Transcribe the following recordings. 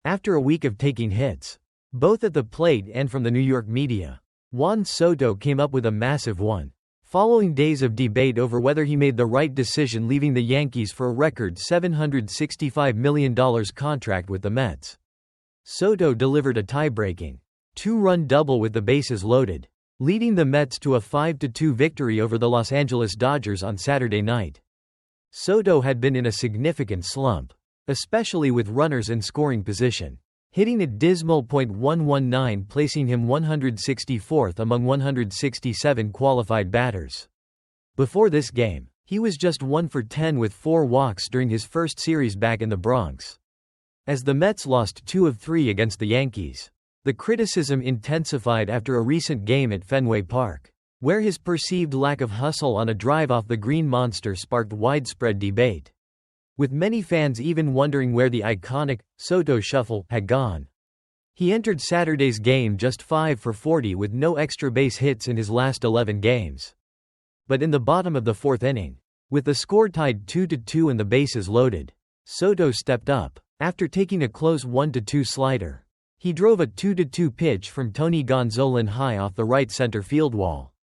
After a week of taking hits, both at the plate and from the New York media, Juan Soto came up with a massive one. Following days of debate over whether he made the right decision leaving the Yankees for a record $765 million contract with the Mets, Soto delivered a tie-breaking two-run double with the bases loaded, leading the Mets to a 5-2 victory over the Los Angeles Dodgers on Saturday night. Soto had been in a significant slump, especially with runners in scoring position, hitting a dismal .119, placing him 164th among 167 qualified batters. Before this game, he was just 1 for 10 with 4 walks during his first series back in the Bronx. As the Mets lost 2 of 3 against the Yankees, the criticism intensified after a recent game at Fenway Park, where his perceived lack of hustle on a drive off the Green Monster sparked widespread debate, with many fans even wondering where the iconic Soto shuffle had gone. He entered Saturday's game just 5 for 40 with no extra base hits in his last 11 games. But in the bottom of the 4th inning, with the score tied 2-2 and the bases loaded, Soto stepped up. After taking a close 1-2 slider, he drove a 2-2 pitch from Tony Gonzalez high off the right center field wall.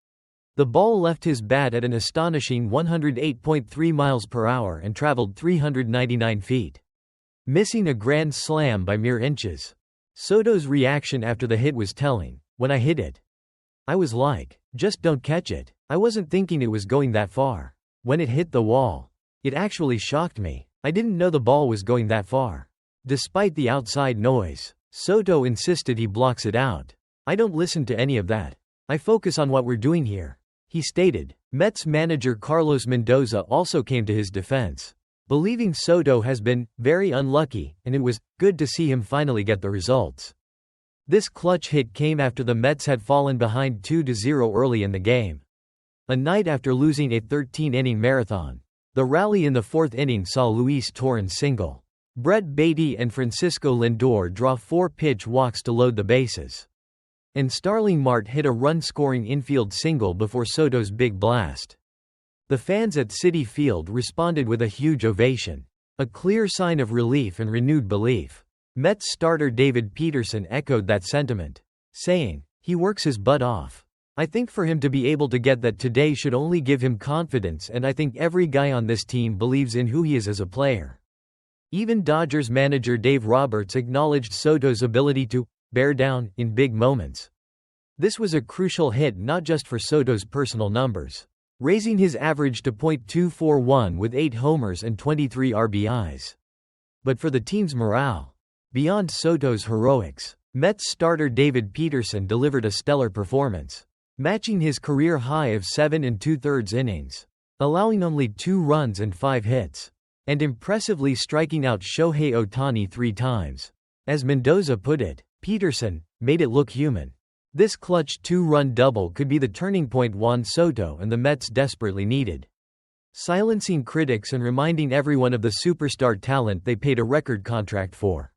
The ball left his bat at an astonishing 108.3 miles per hour and traveled 399 feet, missing a grand slam by mere inches. Soto's reaction after the hit was telling. "When I hit it, I was like, just don't catch it. I wasn't thinking it was going that far. When it hit the wall, it actually shocked me. I didn't know the ball was going that far." Despite the outside noise, Soto insisted he blocks it out. "I don't listen to any of that. I focus on what we're doing here," he stated. Mets manager Carlos Mendoza also came to his defense, believing Soto has been very unlucky, and it was good to see him finally get the results. This clutch hit came after the Mets had fallen behind 2-0 early in the game. A night after losing a 13-inning marathon, the rally in the 4th inning saw Luis Torrens single, Brett Baty and Francisco Lindor draw 4 pitch walks to load the bases, and Starling Marte hit a run-scoring infield single before Soto's big blast. The fans at Citi Field responded with a huge ovation, a clear sign of relief and renewed belief. Mets starter David Peterson echoed that sentiment, saying, "He works his butt off. I think for him to be able to get that today should only give him confidence, and I think every guy on this team believes in who he is as a player." Even Dodgers manager Dave Roberts acknowledged Soto's ability to bear down in big moments. This was a crucial hit not just for Soto's personal numbers, raising his average to .241 with 8 homers and 23 RBIs, but for the team's morale. Beyond Soto's heroics, Mets starter David Peterson delivered a stellar performance, matching his career high of 7 2/3 innings, allowing only 2 runs and 5 hits, and impressively striking out Shohei Ohtani 3 times. As Mendoza put it, Peterson made it look human. This clutch 2-run double could be the turning point Juan Soto and the Mets desperately needed, silencing critics and reminding everyone of the superstar talent they paid a record contract for.